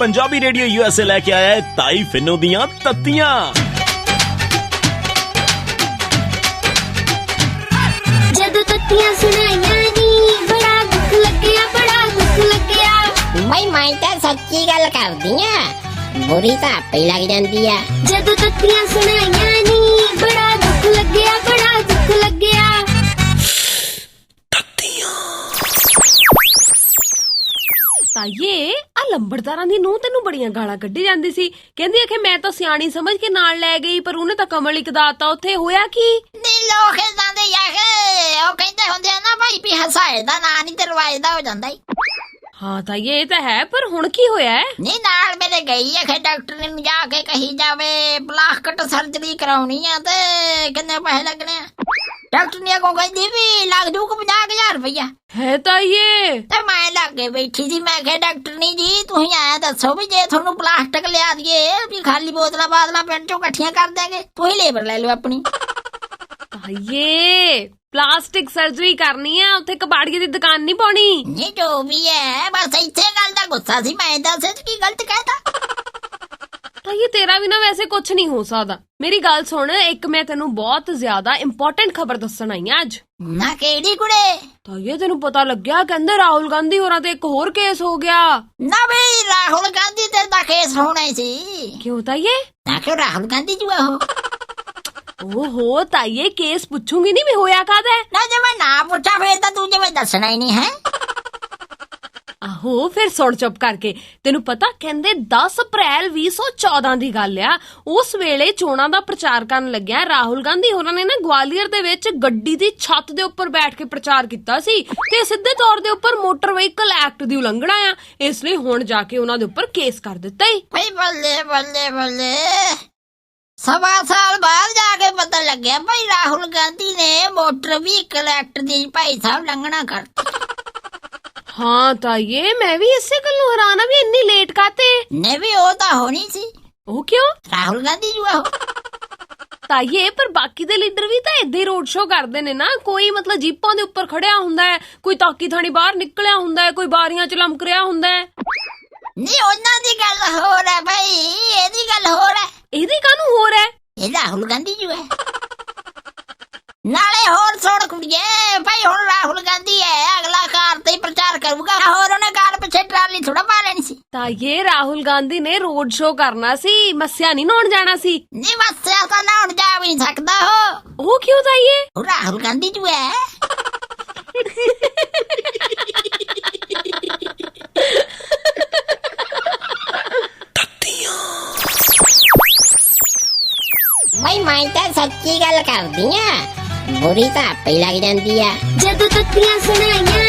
Punjabi radio USA लेके आया है ताई फिनो दियां तत्तियां। जदों तत्तियां सुनाइयां नी बड़ा दुख लग्या, बड़ा दुख लग्या। मैं तो सच्ची गल करदी आ, बुरी तो आपे लग जांदी आ। जदों तत्तियां सुनाइयां नी बड़ा दुख लग्या, बड़ा दुख लग्या। ਤਾਈਏ ਆ ਲੰਬੜਦਾਰਾਂ ਦੀ ਨੂੰਹ ਤੈਨੂੰ ਬੜੀਆਂ ਗਾਲਾਂ ਕੱਢੀ ਜਾਂਦੀ ਸੀ, ਕਹਿੰਦੀ ਆਖੇ ਮੈਂ ਤਾਂ ਸਿਆਣੀ ਸਮਝ ਕੇ ਨਾਲ ਲੈ ਗਈ, ਪਰ ਉਹਨੇ ਤਾਂ ਕਮਲ ਇੱਕ ਦਾਤਾ। ਉੱਥੇ ਹੋਇਆ ਕੀ? ਨੀ ਲੋਕ ਇਦਾਂ ਦੇ ਯਾਰ ਉਹ ਕਹਿੰਦੇ ਹੁੰਦੇ ਆ ਨਾ ਭਾਈ ਵੀ ਹਸਾਏ ਦਾ ਨਾਂ ਨਹੀਂ ਤੇ ਰਵਾਜ ਦਾ ਹੋ ਜਾਂਦਾ ਈ। ਹਾਂ ਤਾਈਏ ਇਹ ਤਾਂ ਹੈ, ਪਰ ਹੁਣ ਕੀ ਹੋਇਆ? ਨੀ ਨਾਲ ਮੇਰੇ ਗਈ ਆਖੇ ਡਾਕਟਰ ਨੂੰ ਜਾ ਕੇ ਕਹੀ ਜਾਵੇ ਪਲਾਸਟਿਕ ਸਰਜਰੀ ਕਰਾਉਣੀ ਆ ਤੇ ਕਿੰਨੇ ਪੈਸੇ ਲੱਗਣੇ ਆ। ਡਾਕਟਰ ਨੇ ਅੱਗੋਂ ਕਹਿੰਦੀ ਵੀ ਲੱਗ ਜੂ 50,000 ਰੁਪਇਆ। ਹੈ ਤਾਈਏ ਤੇ ਮੈਂ ਲਾਗੇ ਬੈਠੀ ਸੀ, ਮੈਂ ਕਿਹਾ ਡਾਕਟਰ ਨੀ ਜੀ ਤੁਸੀਂ ਆਇਆ ਦੱਸੋ ਵੀ ਜੇ ਤੁਹਾਨੂੰ ਪਲਾਸਟਿਕ ਲਿਆ ਦਈਏ ਵੀ ਖਾਲੀ ਬੋਤਲਾਂ ਬਾਦਲਾਂ ਪਿੰਡ ਚੋਂ ਇਕੱਠੀਆਂ ਕਰ ਦਿਆਂਗੇ, ਤੁਸੀਂ ਲੇਬਰ ਲੈ ਲਓ ਆਪਣੀ। ਤਾਈਏ ਪਲਾਸਟਿਕ ਸਰਜਰੀ ਕਰਨੀ ਆ, ਉੱਥੇ ਕਬਾੜੀਏ ਦੀ ਦੁਕਾਨ ਨਹੀਂ ਪਾਉਣੀ। ਨਹੀਂ ਜੋ ਵੀ ਹੈ, ਬਸ ਇੱਥੇ ਗੱਲ ਦਾ ਗੁੱਸਾ ਸੀ, ਮੈਂ ਦੱਸ ਕੀ ਗਲਤ ਕਹਿਤਾ। ਤਾਈਏ ਤੇਰਾ ਵੀ ਨਾ ਵੈਸੇ ਕੁਝ ਨਹੀਂ ਹੋ ਸਕਦਾ। ਮੇਰੀ ਗੱਲ ਸੁਣ, ਇੱਕ ਮੈਂ ਤੈਨੂੰ ਬਹੁਤ ਜ਼ਿਆਦਾ ਇੰਪੋਰਟੈਂਟ ਖਬਰ ਦੱਸਣ ਆਈ ਆ ਅੱਜ। ਨਾ ਕਿਹੜੀ ਕੁੜੇ? ਤਾਈਏ ਤੈਨੂੰ ਪਤਾ ਲੱਗਿਆ ਕਹਿੰਦੇ ਰਾਹੁਲ ਗਾਂਧੀ ਹੋਰਾਂ ਤੇ ਇੱਕ ਹੋਰ ਕੇਸ ਹੋ ਗਿਆ। ਨਾ ਵੀ ਰਾਹੁਲ ਗਾਂਧੀ ਤੇ ਦਾ ਕੇਸ ਹੋਣਾ ਸੀ। ਕਿਉਂ ਤਾਈਏ? ਨਾ ਕਿ ਰਾਹੁਲ ਗਾਂਧੀ ਜੂਆ ਹੋ। ਓਹੋ ਤਾਈਏ ਕੇਸ ਪੁੱਛੂਗੀ ਨਹੀਂ ਵੀ ਹੋਇਆ ਕਾਹਦਾ? ਨਾ ਜੇ ਮੈਂ ਨਾ ਪੁੱਛਾਂ ਫੇਰ ਤਾਂ ਤੂੰ ਜਿਵੇਂ ਦੱਸਣਾ ਹੀ ਨਹੀਂ ਹੈ। ਆਹੋ ਫਿਰ ਸੁਣ ਚੁੱਪ ਕਰਕੇ। ਤੈਨੂੰ ਪਤਾ ਕਹਿੰਦੇ 10 ਅਪ੍ਰੈਲ 2014 ਦੀ ਗੱਲ ਆ, ਉਸ ਵੇਲੇ ਚੋਣਾਂ ਦਾ ਪ੍ਰਚਾਰ ਕਰਨ ਲੱਗਿਆ ਰਾਹੁਲ ਗਾਂਧੀ ਹੋਰਾਂ ਨੇ ਨਾ ਗਵਾਲੀਅਰ ਦੇ ਵਿੱਚ ਗੱਡੀ ਦੀ ਛੱਤ ਦੇ ਉੱਪਰ ਬੈਠ ਕੇ ਪ੍ਰਚਾਰ ਕੀਤਾ ਸੀ ਤੇ ਸਿੱਧੇ ਤੌਰ ਦੇ ਉੱਪਰ ਮੋਟਰ ਵਹੀਕਲ ਐਕਟ ਦੀ ਉਲੰਘਣਾ ਆ, ਇਸ ਲਈ ਹੁਣ ਜਾ ਕੇ ਉਹਨਾਂ ਦੇ ਉੱਪਰ ਕੇਸ ਕਰ ਦਿੱਤਾ ਈ। ਭਈ ਬੱਲੇ ਬੱਲੇ ਬੱਲੇ, 1.25 ਸਾਲ ਬਾਅਦ ਜਾ ਕੇ ਪਤਾ ਲੱਗਿਆ ਭਾਈ ਰਾਹੁਲ ਗਾਂਧੀ ਨੇ ਮੋਟਰ ਵਹੀਕਲ ਐਕਟ ਦੀ ਭਾਈ ਸਾਹਿਬ ਉਲੰਘਣਾ ਕਰਤੀ। ਹਾਂ ਤਾਈਏ ਮੈਂ ਵੀ ਇਸੇ ਗੱਲ ਨੂੰ ਹੈਰਾਨ ਆ ਵੀ ਇੰਨੀ ਲੇਟ ਕਾਤੇ। ਨੇ ਵੀ ਉਹ ਤਾਂ ਹੋਣੀ ਸੀ। ਉਹ ਕਿਉਂ? ਰਾਹੁਲ ਗਾਂਧੀ ਜੂਆ ਹੋ। ਤਾਈਏ ਪਰ ਬਾਕੀ ਦੇ ਲੀਡਰ ਵੀ ਤਾਂ ਏਦਾਂ ਹੀ ਰੋਡ ਸ਼ੋ ਕਰਦੇ ਨੇ ਨਾ, ਕੋਈ ਮਤਲਬ ਜੀਪਾਂ ਦੇ ਉੱਪਰ ਖੜਿਆ ਹੁੰਦਾ ਹੈ, ਕੋਈ ਤਾਕੀ ਥਾਣੀ ਬਾਹਰ ਨਿਕਲਿਆ ਹੁੰਦਾ ਹੈ, ਕੋਈ ਬਾਰੀਆਂ ਚ ਲਮਕ ਰਿਹਾ ਹੁੰਦਾ ਹੈ। ਨਹੀਂ ਉਹਨਾਂ ਦੀ ਗੱਲ ਹੋਰ ਹੈ ਭਾਈ, ਇਹਦੀ ਗੱਲ ਹੋਰ ਹੈ। ਇਹਦੀ ਕਾਹਨੂੰ ਹੋਰ ਹੈ? ਇਹ ਰਾਹੁਲ ਗਾਂਧੀ ਜੂਆ ਨਾਲੇ ਹੋਰ ਸੁਣ ਕੁੜੀਏ ਭਾਈ, ਹੁਣ ਰਾਹੁਲ ਗਾਂਧੀ ਹੈ ਅਗਲਾ ਕਾਰ ਤੇ ਪ੍ਰਚਾਰ ਕਰੂਗਾ, ਹੋਰ ਉਹਨੇ ਕਾਰ ਪਿੱਛੇ ਟਰਾਲੀ ਥੋੜਾ ਪਾ ਲੈਣੀ ਸੀ। ਤਾਈਏ ਰਾਹੁਲ ਗਾਂਧੀ ਨੇ ਰੋਡ ਸ਼ੋ ਕਰਨਾ ਸੀ, ਮੱਸਿਆ ਨਹੀਂ ਨਹਾਉਣ ਜਾਣਾ ਸੀ। ਨਹੀਂ ਮੱਸਿਆ ਤਾਂ ਨਹਾਉਣ ਜਾ ਵੀ ਨਹੀਂ ਸਕਦਾ ਉਹ ਕਿਉਂ ਤਾਈਏ? ਉਹ ਰਾਹੁਲ ਗਾਂਧੀ ਜੂਆ ਹੈ। मैं तो सच्ची गल करदी आ, बुरी तो आपे लग जांदी आ। जदों तत्तियां सुनाइयां